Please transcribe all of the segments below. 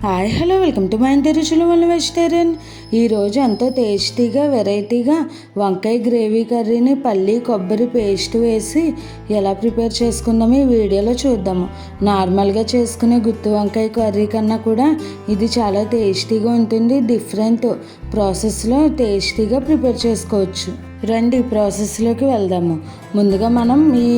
Hi hello welcome to my ఇంటి రుచులు వల్ల వెజిటేరియన్. ఈరోజు ఎంతో టేస్టీగా వెరైటీగా వంకాయ గ్రేవీ కర్రీని పల్లి కొబ్బరి పేస్ట్ వేసి ఎలా ప్రిపేర్ చేసుకుందామో ఈ వీడియోలో చూద్దాము. నార్మల్గా చేసుకునే గుత్తి వంకాయ కర్రీ కన్నా కూడా ఇది చాలా టేస్టీగా ఉంటుంది. డిఫరెంట్ ప్రాసెస్లో టేస్టీగా ప్రిపేర్ చేసుకోవచ్చు. రండి ప్రాసెస్లోకి వెళ్దాము. ముందుగా మనం ఈ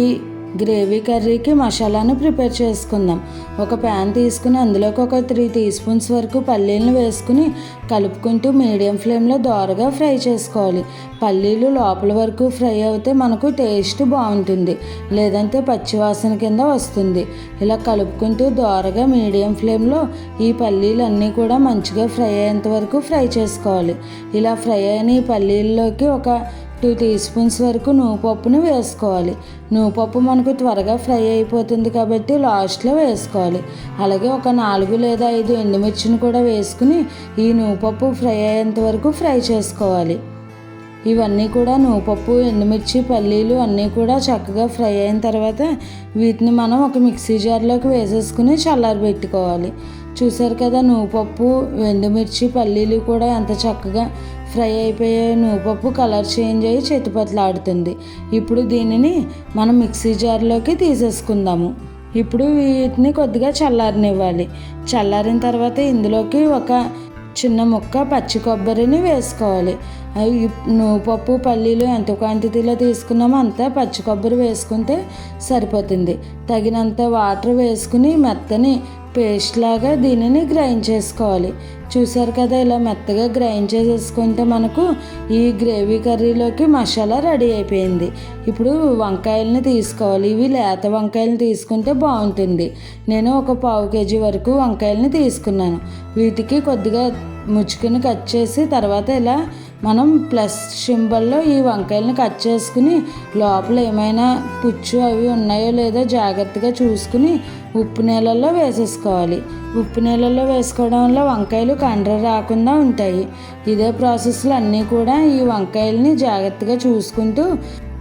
గ్రేవీ కర్రీకి మసాలాను ప్రిపేర్ చేసుకుందాం. ఒక ప్యాన్ తీసుకుని అందులోకి ఒక 3 టీ స్పూన్స్ వరకు పల్లీలను వేసుకుని కలుపుకుంటూ మీడియం ఫ్లేమ్లో దోరగా ఫ్రై చేసుకోవాలి. పల్లీలు లోపల వరకు ఫ్రై అవుతే మనకు టేస్ట్ బాగుంటుంది, లేదంటే పచ్చివాసన కింద వస్తుంది. ఇలా కలుపుకుంటూ దోరగా మీడియం ఫ్లేమ్లో ఈ పల్లీలు అన్నీ కూడా మంచిగా ఫ్రై అయ్యేంత వరకు ఫ్రై చేసుకోవాలి. ఇలా ఫ్రై అయిన ఈ పల్లీల్లోకి ఒక 2 టీ స్పూన్స్ వరకు నువ్వుపప్పును వేసుకోవాలి. నువ్వుపప్పు మనకు త్వరగా ఫ్రై అయిపోతుంది కాబట్టి లాస్ట్లో వేసుకోవాలి. అలాగే ఒక 4 లేదా 5 ఎండుమిర్చిని కూడా వేసుకుని ఈ నువ్వుపప్పు ఫ్రై అయ్యేంత వరకు ఫ్రై చేసుకోవాలి. ఇవన్నీ కూడా నువ్వుపప్పు, ఎండుమిర్చి, పల్లీలు అన్నీ కూడా చక్కగా ఫ్రై అయిన తర్వాత వీటిని మనం ఒక మిక్సీ జార్లోకి వేసేసుకుని చల్లారబెట్టుకోవాలి. చూసారు కదా, నువ్వుపప్పు, ఎండుమిర్చి, పల్లీలు కూడా ఎంత చక్కగా ఫ్రై అయిపోయాయి. నువ్వుపప్పు కలర్ చేంజ్ అయ్యి చేతిపట్లాడుతుంది. ఇప్పుడు దీనిని మనం మిక్సీ జార్లోకి తీసేసుకుందాము. ఇప్పుడు వీటిని కొద్దిగా చల్లారనివ్వాలి. చల్లారిన తర్వాత ఇందులోకి ఒక చిన్న ముక్క పచ్చి కొబ్బరిని వేసుకోవాలి. నువ్వుపప్పు, పల్లీలు ఎంత క్వాంటిటీలో తీసుకున్నామో అంత పచ్చి కొబ్బరి వేసుకుంటే సరిపోతుంది. తగినంత వాటర్ వేసుకుని మెత్తని పేస్ట్ లాగా దీనిని గ్రైండ్ చేసుకోవాలి. చూసారు కదా, ఇలా మెత్తగా గ్రైండ్ చేసేసుకుంటే మనకు ఈ గ్రేవీ కర్రీలోకి మసాలా రెడీ అయిపోయింది. ఇప్పుడు వంకాయలని తీసుకోవాలి. ఇవి లేత వంకాయలను తీసుకుంటే బాగుంటుంది. నేను ఒక 1/2 కేజీ వరకు వంకాయలని తీసుకున్నాను. వీటికి కొద్దిగా ముచ్చుకుని కట్ చేసి తర్వాత ఇలా మనం ప్లస్ సింబల్లో ఈ వంకాయలను కట్ చేసుకుని లోపల ఏమైనా పుచ్చు అవి ఉన్నాయో లేదో జాగ్రత్తగా చూసుకుని ఉప్పు నీళ్ళల్లో వేసేసుకోవాలి. ఉప్పు నీళ్ళల్లో వేసుకోవడం వల్ల వంకాయలు కండ్ర రాకుండా ఉంటాయి. ఇదే ప్రాసెస్లో అన్నీ కూడా ఈ వంకాయలని జాగ్రత్తగా చూసుకుంటూ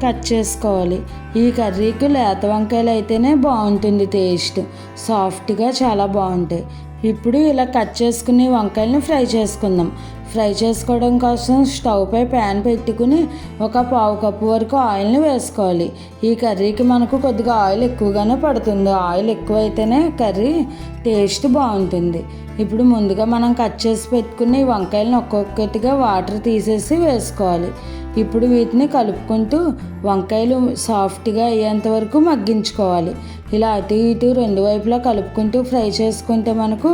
కట్ చేసుకోవాలి. ఈ కర్రీకి లేత వంకాయలు అయితేనే బాగుంటుంది. టేస్ట్ సాఫ్ట్గా చాలా బాగుంటాయి. ఇప్పుడు ఇలా కట్ చేసుకుని వంకాయలను ఫ్రై చేసుకుందాం. ఫ్రై చేసుకోవడం కోసం స్టవ్ పై ప్యాన్ పెట్టుకుని ఒక 1/2 కప్పు వరకు ఆయిల్ని వేసుకోవాలి. ఈ కర్రీకి మనకు కొద్దిగా ఆయిల్ ఎక్కువగానే పడుతుంది. ఆయిల్ ఎక్కువైతేనే కర్రీ టేస్ట్ బాగుంటుంది. ఇప్పుడు ముందుగా మనం కట్ చేసి పెట్టుకుని ఈ వంకాయలను ఒక్కొక్కటిగా వాటర్ తీసేసి వేసుకోవాలి. ఇప్పుడు వీటిని కలుపుకుంటూ వంకాయలు సాఫ్ట్గా అయ్యేంత వరకు మగ్గించుకోవాలి. ఇలా అటు ఇటు 2 వైపులా కలుపుకుంటూ ఫ్రై చేసుకుంటే మనకు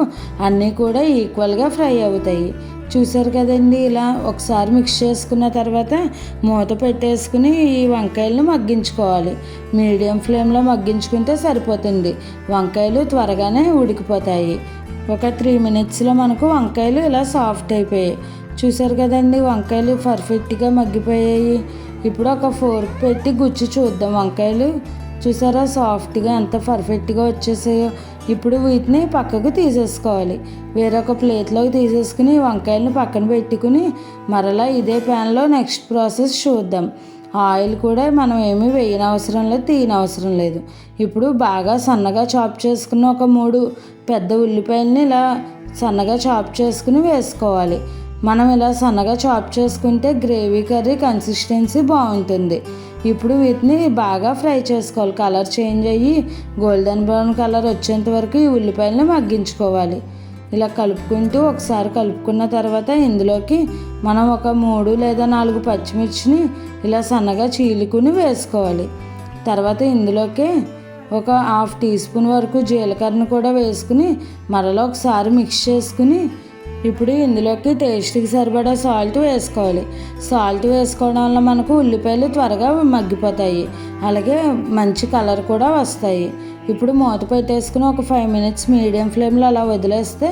అన్నీ కూడా ఈక్వల్గా ఫ్రై అవుతాయి. చూసారు కదండి, ఇలా ఒకసారి మిక్స్ చేసుకున్న తర్వాత మూత పెట్టేసుకుని ఈ వంకాయలను మగ్గించుకోవాలి. మీడియం ఫ్లేమ్లో మగ్గించుకుంటే సరిపోతుంది. వంకాయలు త్వరగానే ఉడికిపోతాయి. ఒక 3 మినిట్స్లో మనకు వంకాయలు ఇలా సాఫ్ట్ అయిపోయాయి. చూసారు కదండి, వంకాయలు పర్ఫెక్ట్గా మగ్గిపోయాయి. ఇప్పుడు ఒక ఫోర్క్ పెట్టి గుచ్చి చూద్దాం. వంకాయలు చూసారా సాఫ్ట్గా ఎంత పర్ఫెక్ట్గా వచ్చేసాయో. ఇప్పుడు వీటిని పక్కకు తీసేసుకోవాలి. వేరొక ప్లేట్లోకి తీసేసుకుని వంకాయలను పక్కన పెట్టుకుని మరలా ఇదే ప్యాన్లో నెక్స్ట్ ప్రాసెస్ చూద్దాం. ఆయిల్ కూడా మనం ఏమీ వేయనవసరం లేదు, తీయనవసరం లేదు. ఇప్పుడు బాగా సన్నగా చాప్ చేసుకున్న ఒక 3 పెద్ద ఉల్లిపాయలని ఇలా సన్నగా చాప్ చేసుకుని వేసుకోవాలి. మనం ఇలా సన్నగా చాప్ చేసుకుంటే గ్రేవీ కర్రీ కన్సిస్టెన్సీ బాగుంటుంది. ఇప్పుడు వీటిని బాగా ఫ్రై చేసుకోవాలి. కలర్ చేంజ్ అయ్యి గోల్డెన్ బ్రౌన్ కలర్ వచ్చేంత వరకు ఈ ఉల్లిపాయలని మగ్గించుకోవాలి. ఇలా కలుపుకుంటూ ఒకసారి కలుపుకున్న తర్వాత ఇందులోకి మనం ఒక 3 లేదా 4 పచ్చిమిర్చిని ఇలా సన్నగా చీలుకుని వేసుకోవాలి. తర్వాత ఇందులోకి ఒక 1/2 టీ స్పూన్ వరకు జీలకర్రను కూడా వేసుకుని మరలా ఒకసారి మిక్స్ చేసుకుని ఇప్పుడు ఇందులోకి టేస్ట్కి సరిపడా సాల్ట్ వేసుకోవాలి. సాల్ట్ వేసుకోవడం వల్ల మనకు ఉల్లిపాయలు త్వరగా మగ్గిపోతాయి, అలాగే మంచి కలర్ కూడా వస్తాయి. ఇప్పుడు మూత పెట్టేసుకుని ఒక 5 మినిట్స్ మీడియం ఫ్లేమ్లో అలా వదిలేస్తే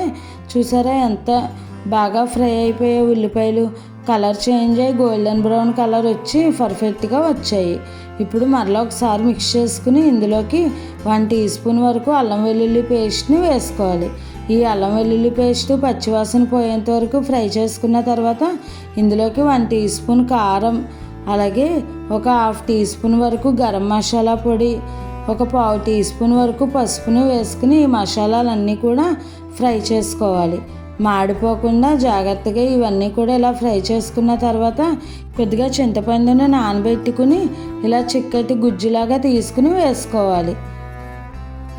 చూసారా ఎంత బాగా ఫ్రై అయిపోయే ఉల్లిపాయలు కలర్ చేంజ్ అయ్యి గోల్డెన్ బ్రౌన్ కలర్ వచ్చి పర్ఫెక్ట్గా వచ్చాయి. ఇప్పుడు మరలా ఒకసారి మిక్స్ చేసుకుని ఇందులోకి 1 టీ స్పూన్ వరకు అల్లం వెల్లుల్లి పేస్ట్ని వేసుకోవాలి. ఈ అల్లం వెల్లుల్లి పేస్ట్ పచ్చివాసన పోయేంత వరకు ఫ్రై చేసుకున్న తర్వాత ఇందులోకి 1 టీ స్పూన్ కారం, అలాగే ఒక 1/2 టీ స్పూన్ వరకు గరం మసాలా పొడి, ఒక 1/4 టీ స్పూన్ వరకు పసుపును వేసుకుని ఈ మసాలాలన్నీ కూడా ఫ్రై చేసుకోవాలి. మాడిపోకుండా జాగ్రత్తగా ఇవన్నీ కూడా ఇలా ఫ్రై చేసుకున్న తర్వాత కొద్దిగా చింతపండును నానబెట్టుకుని ఇలా చిక్కటి గుజ్జులాగా తీసుకుని వేసుకోవాలి.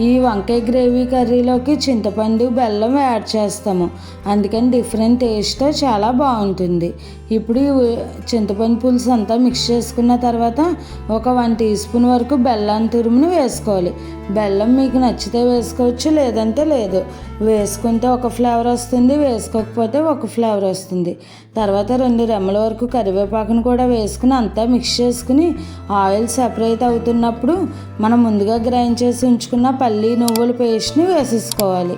ఈ వంకాయ గ్రేవీ కర్రీలోకి చింతపండు, బెల్లం యాడ్ చేస్తాము, అందుకని డిఫరెంట్ టేస్ట్తో చాలా బాగుంటుంది. ఇప్పుడు చింతపండు పులుసు అంతా మిక్స్ చేసుకున్న తర్వాత ఒక 1 టీ స్పూన్ వరకు బెల్లం తురుమును వేసుకోవాలి. బెల్లం మీకు నచ్చితే వేసుకోవచ్చు, లేదంటే లేదు. వేసుకుంటే ఒక ఫ్లేవర్ వస్తుంది, వేసుకోకపోతే ఒక ఫ్లేవర్ వస్తుంది. తర్వాత 2 రెమ్మల వరకు కరివేపాకును కూడా వేసుకుని అంతా మిక్స్ చేసుకుని ఆయిల్ సెపరేట్ అవుతున్నప్పుడు మనం ముందుగా గ్రైండ్ చేసి ఉంచుకున్న పల్లి నువ్వుల పేస్ట్ని వేసేసుకోవాలి.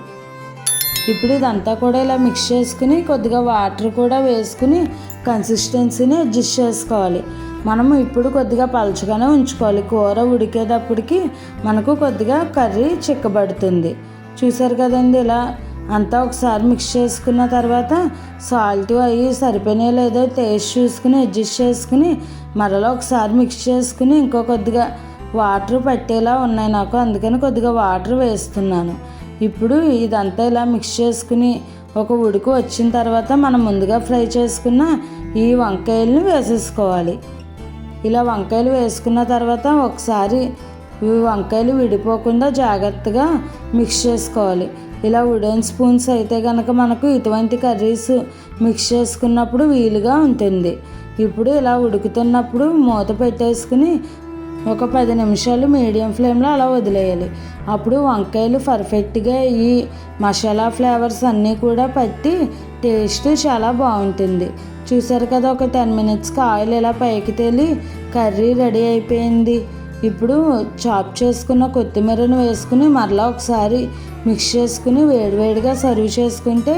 ఇప్పుడు ఇదంతా కూడా ఇలా మిక్స్ చేసుకుని కొద్దిగా వాటర్ కూడా వేసుకుని కన్సిస్టెన్సీని అడ్జస్ట్ చేసుకోవాలి. మనము ఇప్పుడు కొద్దిగా పలచగానే ఉంచుకోవాలి. కూర ఉడికేటప్పటికి మనకు కొద్దిగా కర్రీ చిక్కబడుతుంది. చూసారు కదండి, ఇలా అంతా ఒకసారి మిక్స్ చేసుకున్న తర్వాత సాల్ట్ అవి సరిపోయినాయో లేదో టేస్ట్ చూసుకుని అడ్జస్ట్ చేసుకుని మరలా ఒకసారి మిక్స్ చేసుకుని ఇంకో కొద్దిగా వాటర్ పట్టేలా ఉన్నాయి నాకు, అందుకని కొద్దిగా వాటర్ వేస్తున్నాను. ఇప్పుడు ఇదంతా ఇలా మిక్స్ చేసుకుని ఒక ఉడుకు వచ్చిన తర్వాత మనం ముందుగా ఫ్రై చేసుకున్న ఈ వంకాయలను వేసేసుకోవాలి. ఇలా వంకాయలు వేసుకున్న తర్వాత ఒకసారి ఈ వంకాయలు విడిపోకుండా జాగ్రత్తగా మిక్స్ చేసుకోవాలి. ఇలా వుడెన్ స్పూన్స్ అయితే కనుక మనకు ఇటువంటి కర్రీస్ మిక్స్ చేసుకున్నప్పుడు వీలుగా ఉంటుంది. ఇప్పుడు ఇలా ఉడుకుతున్నప్పుడు మూత పెట్టేసుకుని ఒక 10 నిమిషాలు మీడియం ఫ్లేమ్లో అలా వదిలేయాలి. అప్పుడు వంకాయలు పర్ఫెక్ట్గా ఈ మసాలా ఫ్లేవర్స్ అన్నీ కూడా పట్టి టేస్ట్ చాలా బాగుంటుంది. చూసారు కదా, ఒక 10 మినిట్స్కి ఆయిల్ ఇలా పైకి తేలి కర్రీ రెడీ అయిపోయింది. ఇప్పుడు చాప్ చేసుకున్న కొత్తిమీరను వేసుకుని మరలా ఒకసారి మిక్స్ చేసుకుని వేడివేడిగా సర్వ్ చేసుకుంటే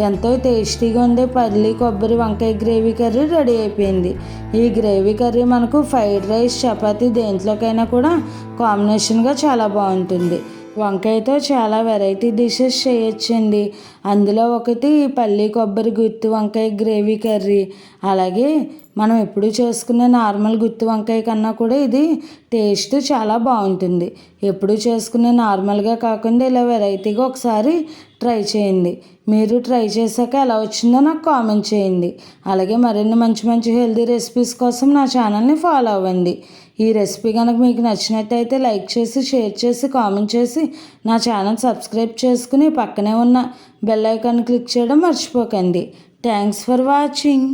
ఎంతో టేస్టీగా ఉండే పల్లి కొబ్బరి వంకాయ గ్రేవీ కర్రీ రెడీ అయిపోయింది. ఈ గ్రేవీ కర్రీ మనకు ఫ్రైడ్ రైస్, చపాతీ దేంట్లోకైనా కూడా కాంబినేషన్గా చాలా బాగుంటుంది. వంకాయతో చాలా వెరైటీ డిషెస్ చేయొచ్చండి. అందులో ఒకటి పల్లి కొబ్బరి గుత్తి వంకాయ గ్రేవీ కర్రీ. అలాగే మనం ఎప్పుడు చేసుకునే నార్మల్ గుత్తి వంకాయ కన్నా కూడా ఇది టేస్ట్ చాలా బాగుంటుంది. ఎప్పుడు చేసుకునే నార్మల్గా కాకుండా ఇలా వెరైటీగా ఒకసారి ట్రై చేయండి. మీరు ట్రై చేశాక ఎలా వచ్చిందో నాకు కామెంట్ చేయండి. అలాగే మరిన్ని మంచి మంచి హెల్తీ రెసిపీస్ కోసం నా ఛానల్ని ఫాలో అవ్వండి. ఈ రెసిపీ కనుక మీకు నచ్చినట్టయితే లైక్ చేసి, షేర్ చేసి, కామెంట్ చేసి నా ఛానల్ సబ్స్క్రైబ్ చేసుకుని పక్కనే ఉన్న బెల్ ఐకాన్ క్లిక్ చేయడం మర్చిపోకండి. Thanks for watching.